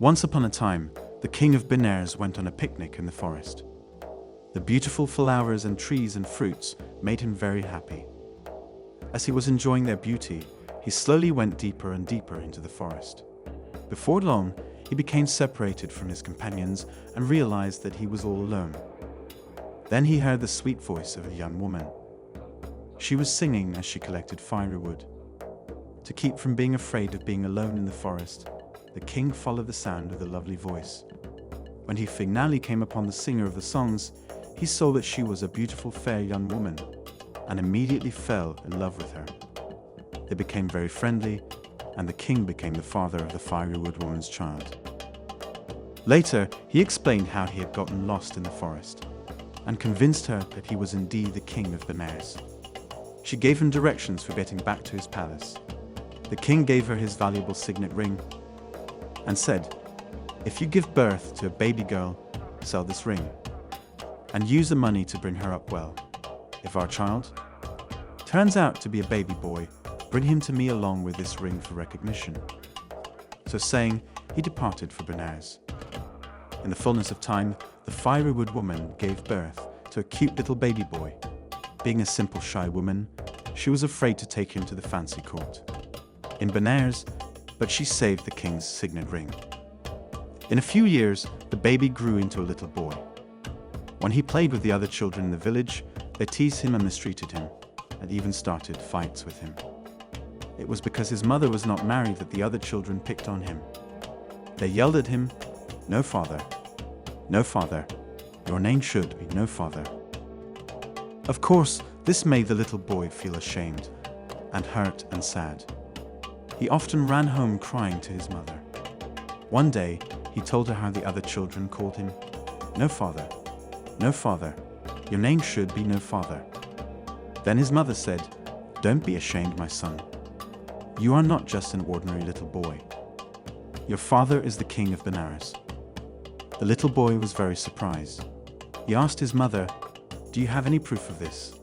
Once upon a time, the king of Benares went on a picnic in the forest. The beautiful flowers and trees and fruits made him very happy. As he was enjoying their beauty, he slowly went deeper and deeper into the forest. Before long, he became separated from his companions and realized that he was all alone. Then he heard the sweet voice of a young woman. She was singing as she collected firewood. To keep from being afraid of being alone in the forest, the king followed the sound of the lovely voice. When he finally came upon the singer of the songs, he saw that she was a beautiful fair young woman and immediately fell in love with her. They became very friendly, and the king became the father of the firewood woman's child. Later, he explained how he had gotten lost in the forest and convinced her that he was indeed the king of Benares. She gave him directions for getting back to his palace. The king gave her his valuable signet ring and said, "If you give birth to a baby girl, sell this ring and use the money to bring her up well. If our child turns out to be a baby boy, bring him to me along with this ring for recognition." So saying, he departed for Benares. In the fullness of time, the firewood woman gave birth to a cute little baby boy. Being a simple, shy woman, she was afraid to take him to the fancy court in Benares, but she saved the king's signet ring. In a few years, the baby grew into a little boy. When he played with the other children in the village, they teased him and mistreated him, and even started fights with him. It was because his mother was not married that the other children picked on him. They yelled at him, "No father, no father, your name should be no father." Of course, this made the little boy feel ashamed and hurt and sad. He often ran home crying to his mother. One day, he told her how the other children called him, "No father, no father, your name should be no father." Then his mother said, "Don't be ashamed, my son. You are not just an ordinary little boy. Your father is the king of Benares." The little boy was very surprised. He asked his mother, "Do you have any proof of this?"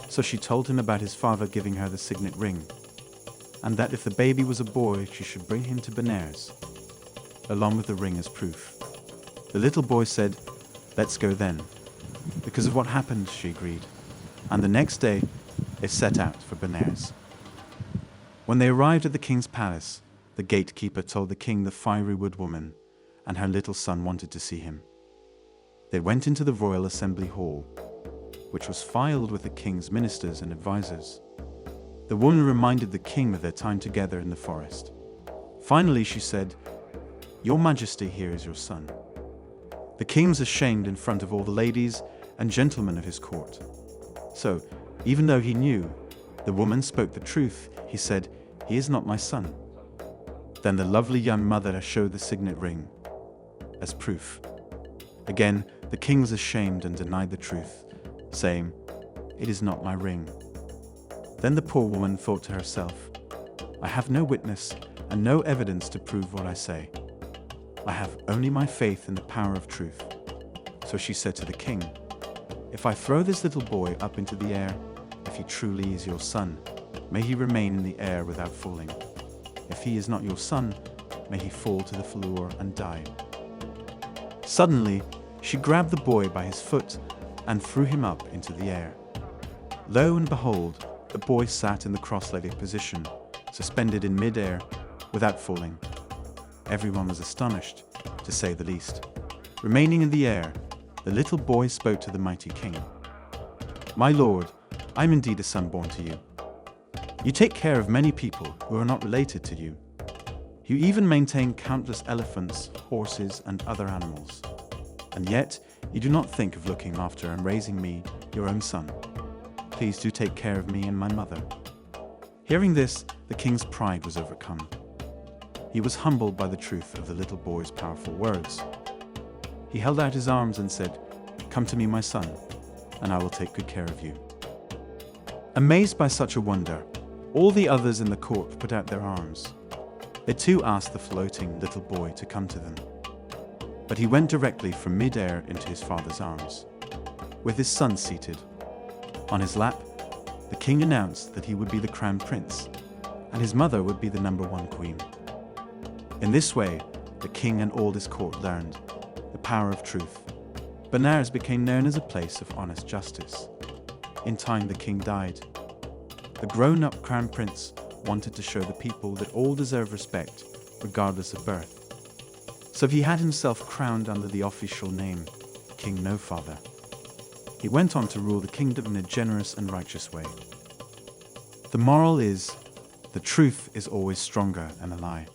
So she told him about his father giving her the signet ring, and that if the baby was a boy, she should bring him to Benares, along with the ring as proof. The little boy said, "Let's go then." Because of what happened, she agreed, and the next day they set out for Benares. When they arrived at the king's palace, the gatekeeper told the king the firewood woman and her little son wanted to see him. They went into the royal assembly hall, which was filled with the king's ministers and advisors. The woman reminded the king of their time together in the forest. Finally, she said, "Your Majesty, here is your son." The king was ashamed in front of all the ladies and gentlemen of his court. So, even though he knew the woman spoke the truth, he said, "He is not my son." Then the lovely young mother showed the signet ring as proof. Again, the king was ashamed and denied the truth, saying, "It is not my ring." Then the poor woman thought to herself, "I have no witness and no evidence to prove what I say. I have only my faith in the power of truth." So she said to the king, "If I throw this little boy up into the air, if he truly is your son, may he remain in the air without falling. If he is not your son, may he fall to the floor and die." Suddenly, she grabbed the boy by his foot and threw him up into the air. Lo and behold, the boy sat in the cross-legged position, suspended in mid-air, without falling. Everyone was astonished, to say the least. Remaining in the air, the little boy spoke to the mighty king. "My lord, I am indeed a son born to you. You take care of many people who are not related to you. You even maintain countless elephants, horses, and other animals. And yet, you do not think of looking after and raising me, your own son. Please do take care of me and my mother." Hearing this, the king's pride was overcome. He was humbled by the truth of the little boy's powerful words. He held out his arms and said, "Come to me, my son, and I will take good care of you." Amazed by such a wonder, all the others in the court put out their arms. They too asked the floating little boy to come to them. But he went directly from mid-air into his father's arms, with his son seated. On his lap, the king announced that he would be the crown prince, and his mother would be the #1 queen. In this way, the king and all his court learned the power of truth. Benares became known as a place of honest justice. In time, the king died. The grown-up crown prince wanted to show the people that all deserve respect, regardless of birth. So he had himself crowned under the official name, King No Father. He went on to rule the kingdom in a generous and righteous way. The moral is, the truth is always stronger than a lie.